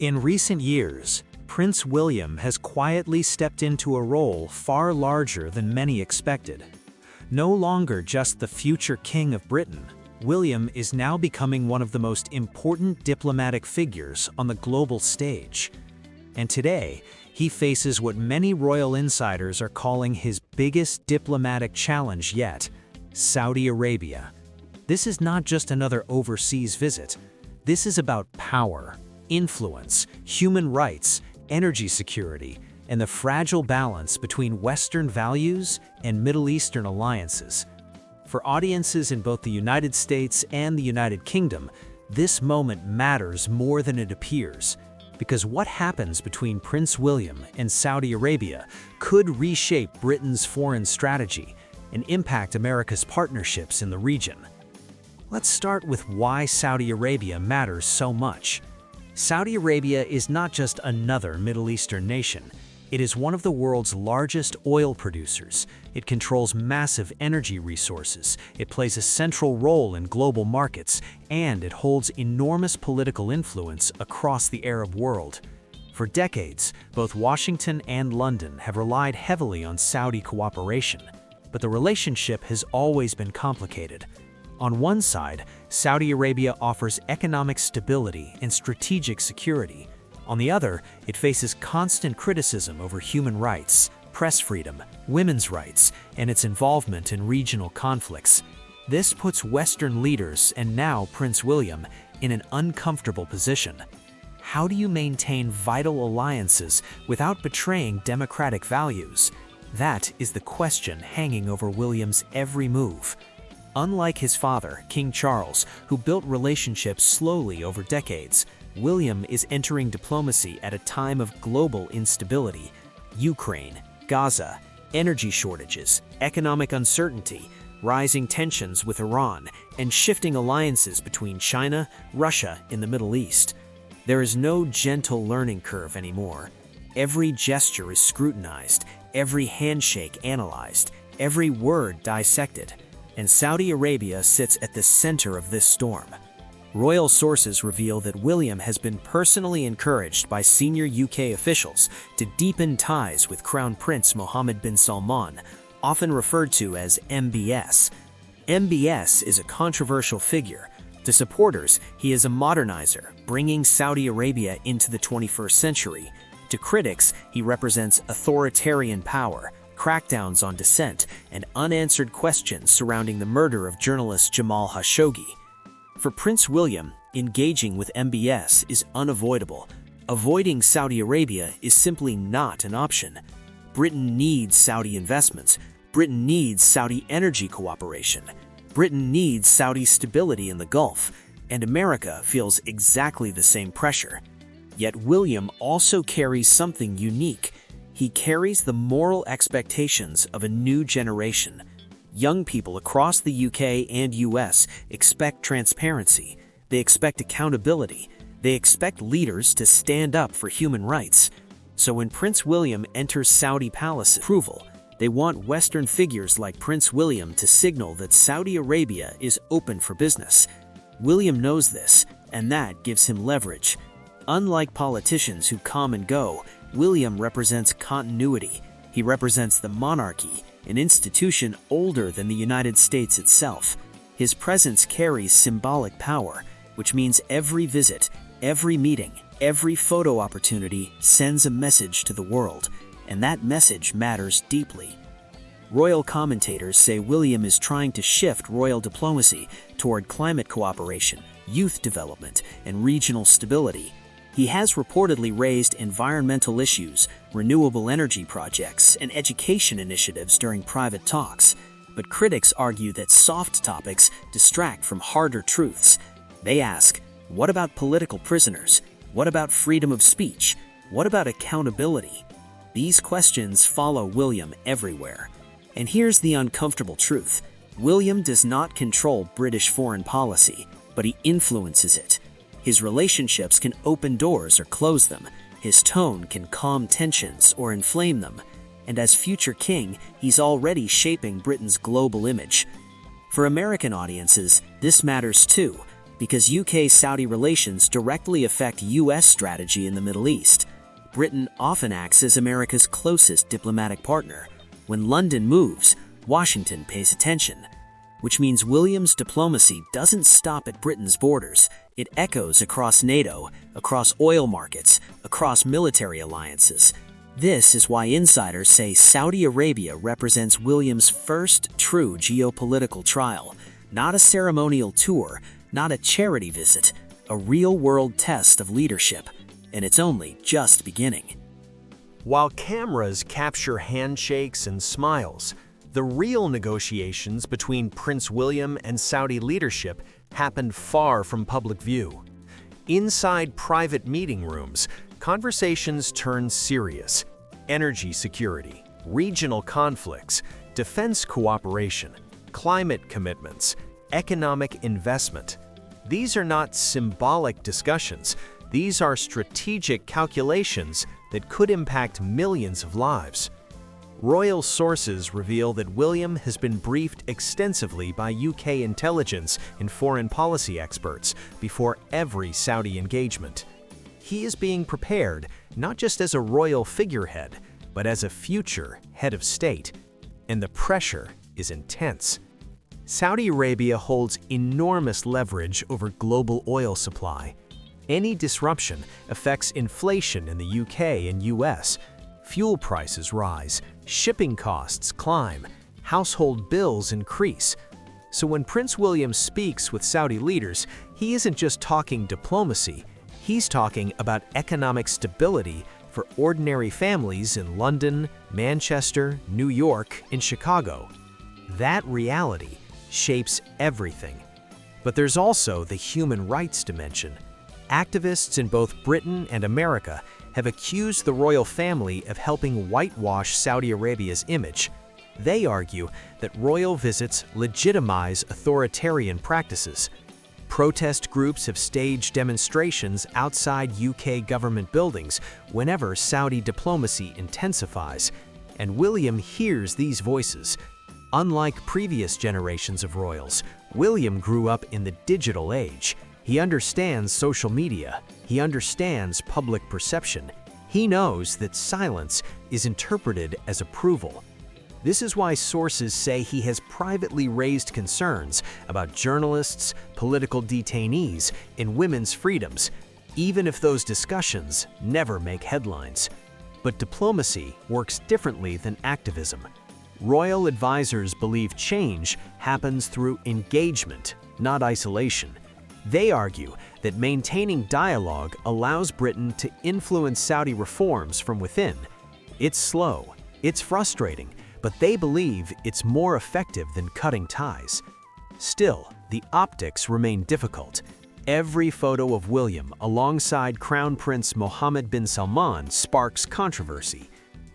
In recent years, Prince William has quietly stepped into a role far larger than many expected. No longer just the future king of Britain, William is now becoming one of the most important diplomatic figures on the global stage. And today, he faces what many royal insiders are calling his biggest diplomatic challenge yet: Saudi Arabia. This is not just another overseas visit. This is about power, influence, human rights, energy security, and the fragile balance between Western values and Middle Eastern alliances. For audiences in both the United States and the United Kingdom, this moment matters more than it appears, because what happens between Prince William and Saudi Arabia could reshape Britain's foreign strategy and impact America's partnerships in the region. Let's start with why Saudi Arabia matters so much. Saudi Arabia is not just another Middle Eastern nation. It is one of the world's largest oil producers. It controls massive energy resources. It plays a central role in global markets, and it holds enormous political influence across the Arab world. For decades, both Washington and London have relied heavily on Saudi cooperation, but the relationship has always been complicated. On one side, Saudi Arabia offers economic stability and strategic security. On the other, it faces constant criticism over human rights, press freedom, women's rights, and its involvement in regional conflicts. This puts Western leaders, and now Prince William, in an uncomfortable position. How do you maintain vital alliances without betraying democratic values? That is the question hanging over William's every move. Unlike his father, King Charles, who built relationships slowly over decades, William is entering diplomacy at a time of global instability. Ukraine, Gaza, energy shortages, economic uncertainty, rising tensions with Iran, and shifting alliances between China, Russia, and the Middle East. There is no gentle learning curve anymore. Every gesture is scrutinized, every handshake analyzed, every word dissected. And Saudi Arabia sits at the center of this storm. Royal sources reveal that William has been personally encouraged by senior UK officials to deepen ties with Crown Prince Mohammed bin Salman, often referred to as MBS. MBS is a controversial figure. To supporters, he is a modernizer, bringing Saudi Arabia into the 21st century. To critics, he represents authoritarian power, crackdowns on dissent, and unanswered questions surrounding the murder of journalist Jamal Khashoggi. For Prince William, engaging with MBS is unavoidable. Avoiding Saudi Arabia is simply not an option. Britain needs Saudi investments. Britain needs Saudi energy cooperation. Britain needs Saudi stability in the Gulf, and America feels exactly the same pressure. Yet William also carries something unique. He carries the moral expectations of a new generation. Young people across the UK and US expect transparency. They expect accountability. They expect leaders to stand up for human rights. So when Prince William enters Saudi palace approval, they want Western figures like Prince William to signal that Saudi Arabia is open for business. William knows this, and that gives him leverage. Unlike politicians who come and go, William represents continuity. He represents the monarchy, an institution older than the United States itself. His presence carries symbolic power, which means every visit, every meeting, every photo opportunity sends a message to the world, and that message matters deeply. Royal commentators say William is trying to shift royal diplomacy toward climate cooperation, youth development, and regional stability. He has reportedly raised environmental issues, renewable energy projects, and education initiatives during private talks. But critics argue that soft topics distract from harder truths. They ask, what about political prisoners? What about freedom of speech? What about accountability? These questions follow William everywhere. And here's the uncomfortable truth. William does not control British foreign policy, but he influences it. His relationships can open doors or close them. His tone can calm tensions or inflame them. And as future king, he's already shaping Britain's global image. For American audiences, this matters too. Because UK-Saudi relations directly affect US strategy in the Middle East. Britain often acts as America's closest diplomatic partner. When London moves, Washington pays attention. Which means William's diplomacy doesn't stop at Britain's borders. It echoes across NATO, across oil markets, across military alliances. This is why insiders say Saudi Arabia represents William's first true geopolitical trial. Not a ceremonial tour, not a charity visit, a real-world test of leadership. And it's only just beginning. While cameras capture handshakes and smiles, the real negotiations between Prince William and Saudi leadership happened far from public view. Inside private meeting rooms, conversations turned serious. Energy security, regional conflicts, defense cooperation, climate commitments, economic investment. These are not symbolic discussions. These are strategic calculations that could impact millions of lives. Royal sources reveal that William has been briefed extensively by UK intelligence and foreign policy experts before every Saudi engagement. He is being prepared not just as a royal figurehead, but as a future head of state. And the pressure is intense. Saudi Arabia holds enormous leverage over global oil supply. Any disruption affects inflation in the UK and US. Fuel prices rise, shipping costs climb, household bills increase. So when Prince William speaks with Saudi leaders, he isn't just talking diplomacy, he's talking about economic stability for ordinary families in London, Manchester, New York, and Chicago. That reality shapes everything. But there's also the human rights dimension. Activists in both Britain and America have accused the royal family of helping whitewash Saudi Arabia's image. They argue that royal visits legitimize authoritarian practices. Protest groups have staged demonstrations outside UK government buildings whenever Saudi diplomacy intensifies, and William hears these voices. Unlike previous generations of royals, William grew up in the digital age. He understands social media. He understands public perception. He knows that silence is interpreted as approval. This is why sources say he has privately raised concerns about journalists, political detainees, and women's freedoms, even if those discussions never make headlines. But diplomacy works differently than activism. Royal advisors believe change happens through engagement, not isolation. They argue that maintaining dialogue allows Britain to influence Saudi reforms from within. It's slow, it's frustrating, but they believe it's more effective than cutting ties. Still, the optics remain difficult. Every photo of William alongside Crown Prince Mohammed bin Salman sparks controversy.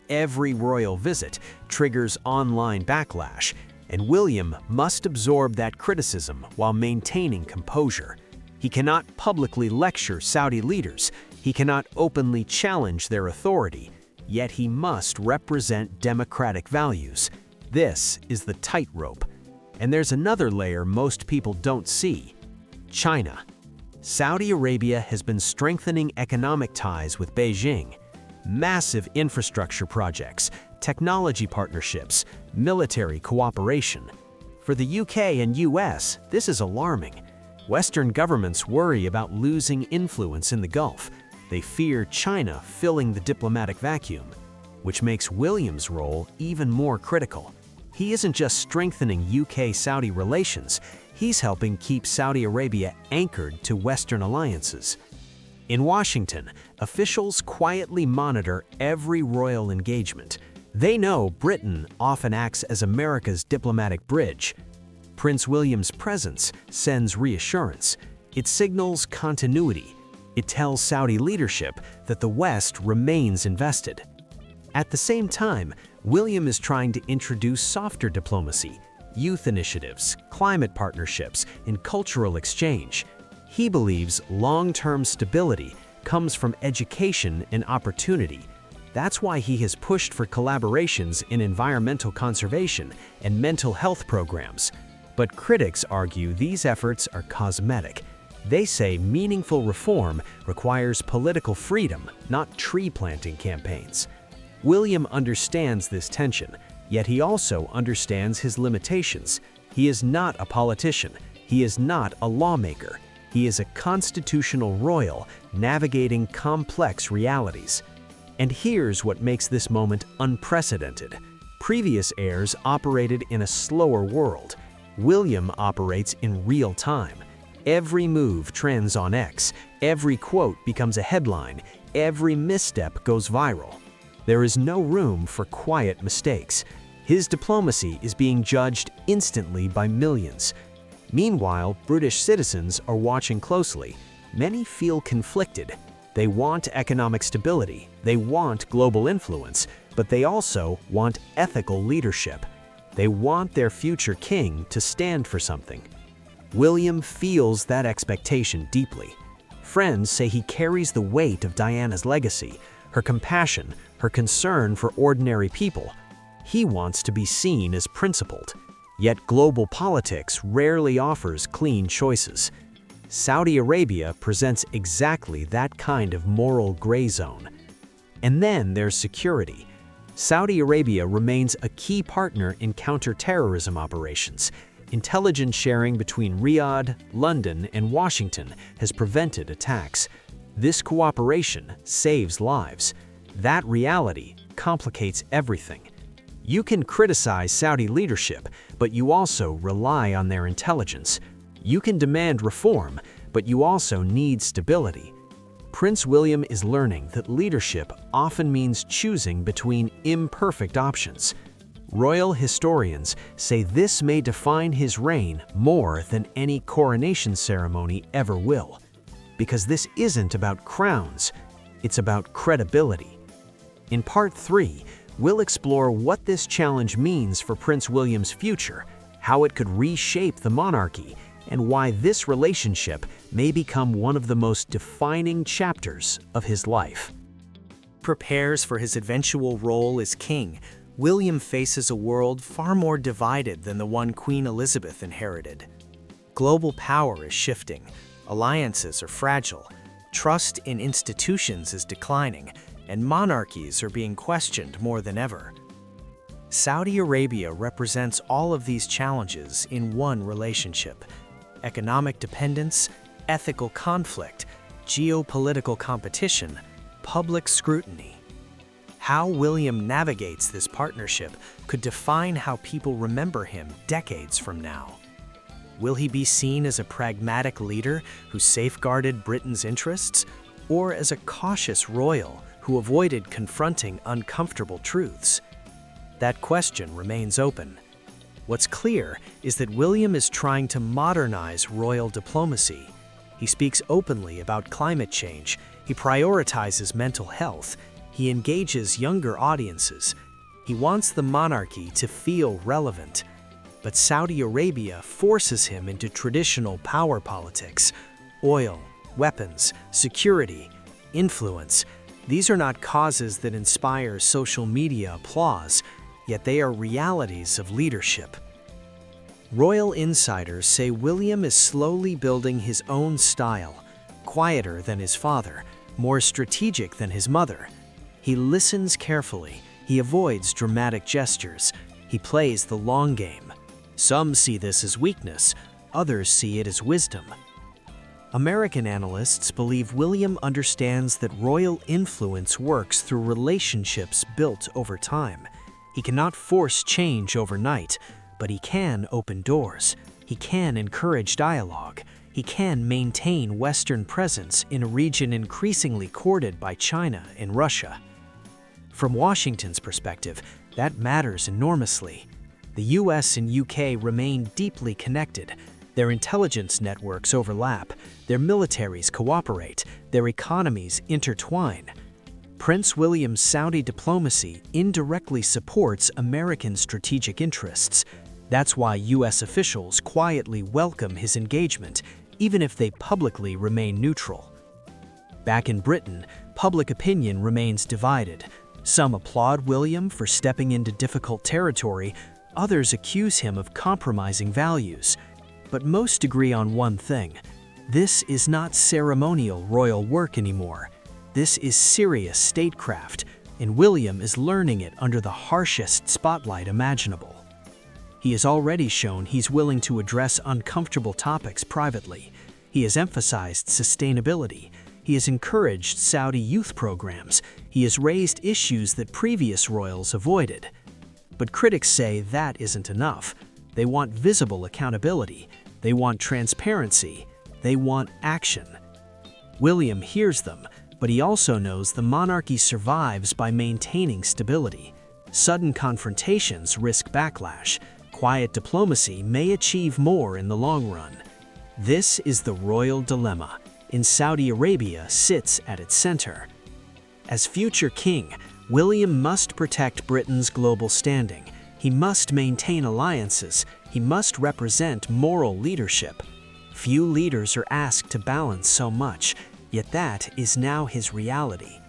Every royal visit triggers online backlash, and William must absorb that criticism while maintaining composure. He cannot publicly lecture Saudi leaders. He cannot openly challenge their authority. Yet he must represent democratic values. This is the tightrope. And there's another layer most people don't see: China. Saudi Arabia has been strengthening economic ties with Beijing. Massive infrastructure projects, technology partnerships, military cooperation. For the UK and US, this is alarming. Western governments worry about losing influence in the Gulf. They fear China filling the diplomatic vacuum, which makes William's role even more critical. He isn't just strengthening UK-Saudi relations, he's helping keep Saudi Arabia anchored to Western alliances. In Washington, officials quietly monitor every royal engagement. They know Britain often acts as America's diplomatic bridge. Prince William's presence sends reassurance. It signals continuity. It tells Saudi leadership that the West remains invested. At the same time, William is trying to introduce softer diplomacy, youth initiatives, climate partnerships, and cultural exchange. He believes long-term stability comes from education and opportunity. That's why he has pushed for collaborations in environmental conservation and mental health programs. But critics argue these efforts are cosmetic. They say meaningful reform requires political freedom, not tree-planting campaigns. William understands this tension, yet he also understands his limitations. He is not a politician. He is not a lawmaker. He is a constitutional royal navigating complex realities. And here's what makes this moment unprecedented. Previous heirs operated in a slower world. William operates in real time. Every move trends on X, every quote becomes a headline, every misstep goes viral. There is no room for quiet mistakes. His diplomacy is being judged instantly by millions. Meanwhile, British citizens are watching closely. Many feel conflicted. They want economic stability, they want global influence, but they also want ethical leadership. They want their future king to stand for something. William feels that expectation deeply. Friends say he carries the weight of Diana's legacy, her compassion, her concern for ordinary people. He wants to be seen as principled. Yet global politics rarely offers clean choices. Saudi Arabia presents exactly that kind of moral gray zone. And then there's security. Saudi Arabia remains a key partner in counter-terrorism operations. Intelligence sharing between Riyadh, London, and Washington has prevented attacks. This cooperation saves lives. That reality complicates everything. You can criticize Saudi leadership, but you also rely on their intelligence. You can demand reform, but you also need stability. Prince William is learning that leadership often means choosing between imperfect options. Royal historians say this may define his reign more than any coronation ceremony ever will. Because this isn't about crowns, it's about credibility. In Part 3, we'll explore what this challenge means for Prince William's future, how it could reshape the monarchy, and why this relationship may become one of the most defining chapters of his life. Prepares for his eventual role as king, William faces a world far more divided than the one Queen Elizabeth inherited. Global power is shifting, alliances are fragile, trust in institutions is declining, and monarchies are being questioned more than ever. Saudi Arabia represents all of these challenges in one relationship: economic dependence, ethical conflict, geopolitical competition, public scrutiny. How William navigates this partnership could define how people remember him decades from now. Will he be seen as a pragmatic leader who safeguarded Britain's interests, or as a cautious royal who avoided confronting uncomfortable truths? That question remains open. What's clear is that William is trying to modernize royal diplomacy. He speaks openly about climate change, he prioritizes mental health, he engages younger audiences. He wants the monarchy to feel relevant. But Saudi Arabia forces him into traditional power politics: oil, weapons, security, influence. These are not causes that inspire social media applause, yet they are realities of leadership. Royal insiders say William is slowly building his own style, quieter than his father, more strategic than his mother. He listens carefully, he avoids dramatic gestures, he plays the long game. Some see this as weakness, others see it as wisdom. American analysts believe William understands that royal influence works through relationships built over time. He cannot force change overnight, but he can open doors. He can encourage dialogue. He can maintain Western presence in a region increasingly courted by China and Russia. From Washington's perspective, that matters enormously. The US and UK remain deeply connected. Their intelligence networks overlap, their militaries cooperate, their economies intertwine. Prince William's Saudi diplomacy indirectly supports American strategic interests. That's why US officials quietly welcome his engagement, even if they publicly remain neutral. Back in Britain, public opinion remains divided. Some applaud William for stepping into difficult territory, others accuse him of compromising values. But most agree on one thing: This is not ceremonial royal work anymore. This is serious statecraft, and William is learning it under the harshest spotlight imaginable. He has already shown he's willing to address uncomfortable topics privately. He has emphasized sustainability. He has encouraged Saudi youth programs. He has raised issues that previous royals avoided. But critics say that isn't enough. They want visible accountability. They want transparency. They want action. William hears them, but he also knows the monarchy survives by maintaining stability. Sudden confrontations risk backlash. Quiet diplomacy may achieve more in the long run. This is the royal dilemma, and Saudi Arabia sits at its center. As future king, William must protect Britain's global standing. He must maintain alliances. He must represent moral leadership. Few leaders are asked to balance so much, yet that is now his reality.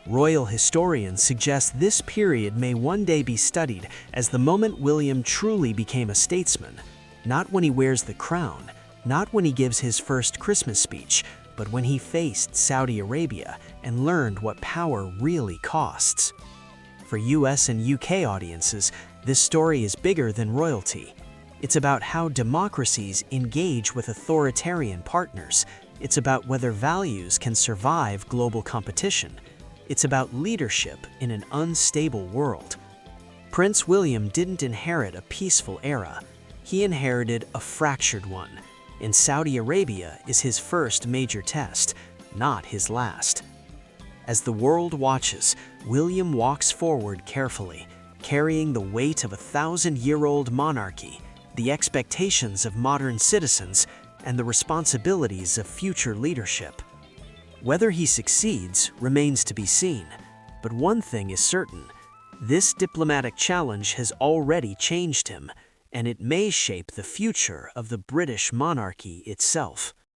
Royal historians suggest this period may one day be studied as the moment William truly became a statesman, not when he wears the crown, not when he gives his first Christmas speech, but when he faced Saudi Arabia and learned what power really costs. For US and UK audiences, this story is bigger than royalty. It's about how democracies engage with authoritarian partners. It's about whether values can survive global competition. It's about leadership in an unstable world. Prince William didn't inherit a peaceful era. He inherited a fractured one, and Saudi Arabia is his first major test, not his last. As the world watches, William walks forward carefully, carrying the weight of a 1,000-year-old monarchy, the expectations of modern citizens, and the responsibilities of future leadership. Whether he succeeds remains to be seen, but one thing is certain: this diplomatic challenge has already changed him, and it may shape the future of the British monarchy itself.